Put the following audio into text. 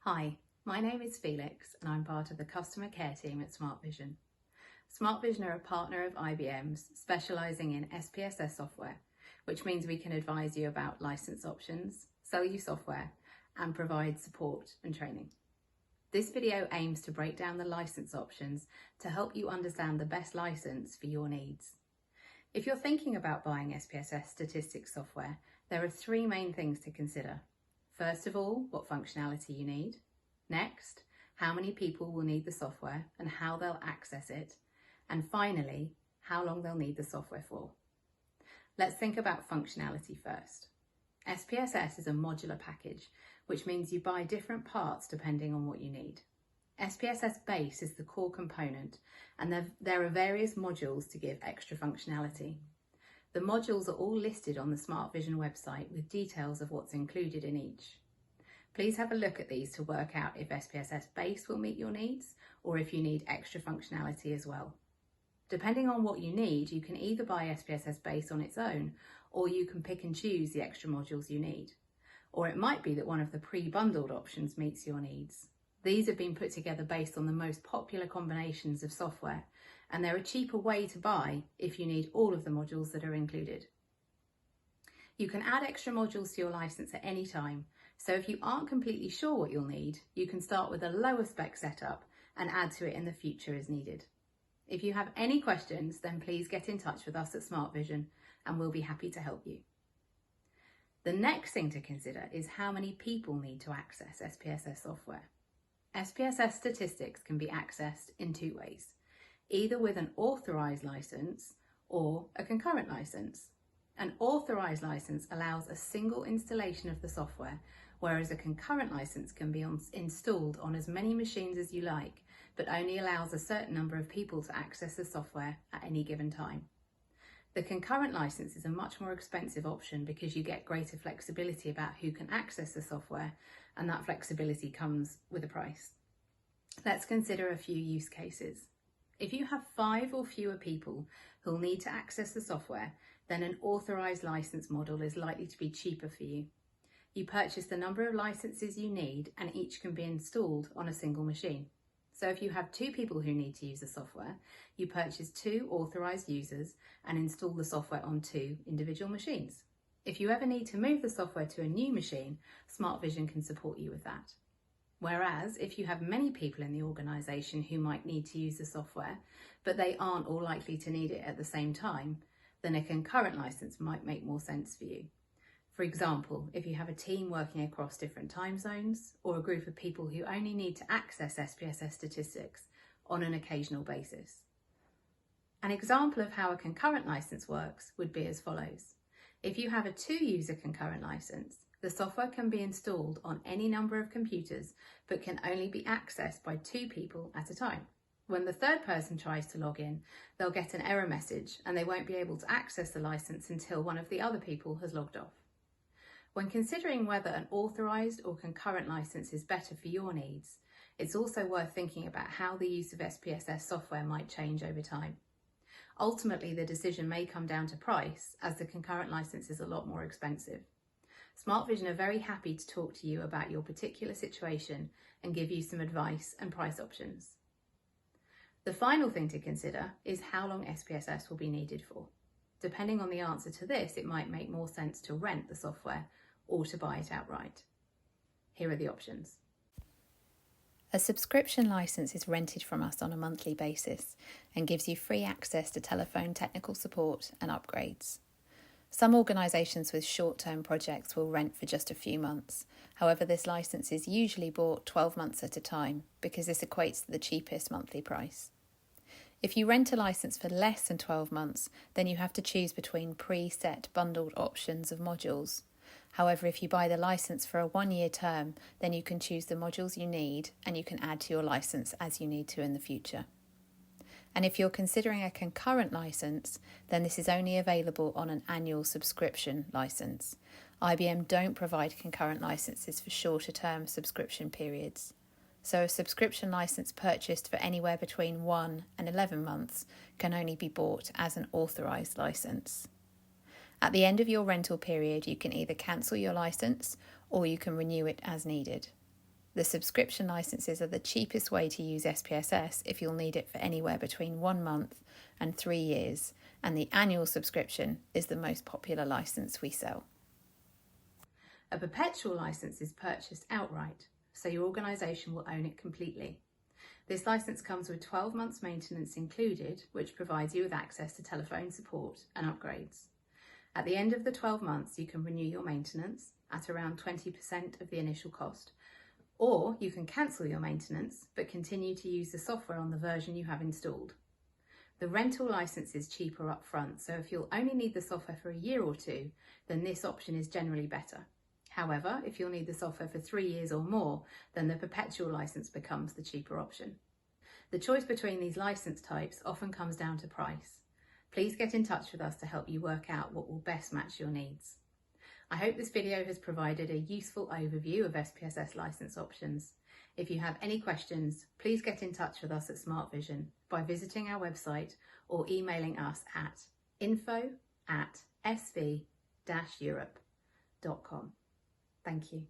Hi, my name is Felix and I'm part of the customer care team at Smart Vision. Smart Vision are a partner of IBM's specialising in SPSS software, which means we can advise you about license options, sell you software and provide support and training. This video aims to break down the license options to help you understand the best license for your needs. If you're thinking about buying SPSS statistics software, there are three main things to consider. First of all, what functionality you need. Next, how many people will need the software and how they'll access it. And finally, how long they'll need the software for. Let's think about functionality first. SPSS is a modular package, which means you buy different parts depending on what you need. SPSS Base is the core component, and there are various modules to give extra functionality. The modules are all listed on the Smart Vision website with details of what's included in each. Please have a look at these to work out if SPSS Base will meet your needs or if you need extra functionality as well. Depending on what you need, you can either buy SPSS Base on its own or you can pick and choose the extra modules you need. Or it might be that one of the pre-bundled options meets your needs. These have been put together based on the most popular combinations of software, and they're a cheaper way to buy if you need all of the modules that are included. You can add extra modules to your license at any time, so if you aren't completely sure what you'll need, you can start with a lower spec setup and add to it in the future as needed. If you have any questions, then please get in touch with us at Smart Vision and we'll be happy to help you. The next thing to consider is how many people need to access SPSS software. SPSS statistics can be accessed in two ways, either with an authorised licence or a concurrent licence. An authorised licence allows a single installation of the software, whereas a concurrent licence can be installed on as many machines as you like, but only allows a certain number of people to access the software at any given time. The concurrent licence is a much more expensive option because you get greater flexibility about who can access the software, and that flexibility comes with a price. Let's consider a few use cases. If you have 5 or fewer people who'll need to access the software, then an authorised licence model is likely to be cheaper for you. You purchase the number of licences you need and each can be installed on a single machine. So if you have 2 people who need to use the software, you purchase 2 authorised users and install the software on 2 individual machines. If you ever need to move the software to a new machine, Smart Vision can support you with that. Whereas if you have many people in the organisation who might need to use the software, but they aren't all likely to need it at the same time, then a concurrent licence might make more sense for you. For example, if you have a team working across different time zones or a group of people who only need to access SPSS statistics on an occasional basis. An example of how a concurrent licence works would be as follows. If you have a 2-user concurrent licence, the software can be installed on any number of computers but can only be accessed by 2 people at a time. When the third person tries to log in, they'll get an error message and they won't be able to access the licence until one of the other people has logged off. When considering whether an authorised or concurrent licence is better for your needs, it's also worth thinking about how the use of SPSS software might change over time. Ultimately, the decision may come down to price, as the concurrent licence is a lot more expensive. Smart Vision are very happy to talk to you about your particular situation and give you some advice and price options. The final thing to consider is how long SPSS will be needed for. Depending on the answer to this, it might make more sense to rent the software or to buy it outright. Here are the options. A subscription licence is rented from us on a monthly basis and gives you free access to telephone technical support and upgrades. Some organisations with short-term projects will rent for just a few months. However, this licence is usually bought 12 months at a time because this equates to the cheapest monthly price. If you rent a licence for less than 12 months, then you have to choose between pre-set bundled options of modules. However, if you buy the licence for a 1-year term, then you can choose the modules you need and you can add to your licence as you need to in the future. And if you're considering a concurrent licence, then this is only available on an annual subscription licence. IBM don't provide concurrent licences for shorter term subscription periods. So a subscription licence purchased for anywhere between 1 and 11 months can only be bought as an authorised licence. At the end of your rental period, you can either cancel your licence or you can renew it as needed. The subscription licenses are the cheapest way to use SPSS if you'll need it for anywhere between 1 month and 3 years, and the annual subscription is the most popular license we sell. A perpetual license is purchased outright, so your organisation will own it completely. This license comes with 12 months maintenance included, which provides you with access to telephone support and upgrades. At the end of the 12 months, you can renew your maintenance at around 20% of the initial cost, or you can cancel your maintenance but continue to use the software on the version you have installed. The rental license is cheaper up front, so if you'll only need the software for a year or two, then this option is generally better. However, if you'll need the software for 3 years or more, then the perpetual license becomes the cheaper option. The choice between these license types often comes down to price. Please get in touch with us to help you work out what will best match your needs. I hope this video has provided a useful overview of SPSS license options. If you have any questions, please get in touch with us at Smart Vision by visiting our website or emailing us at info@sv-europe.com. Thank you.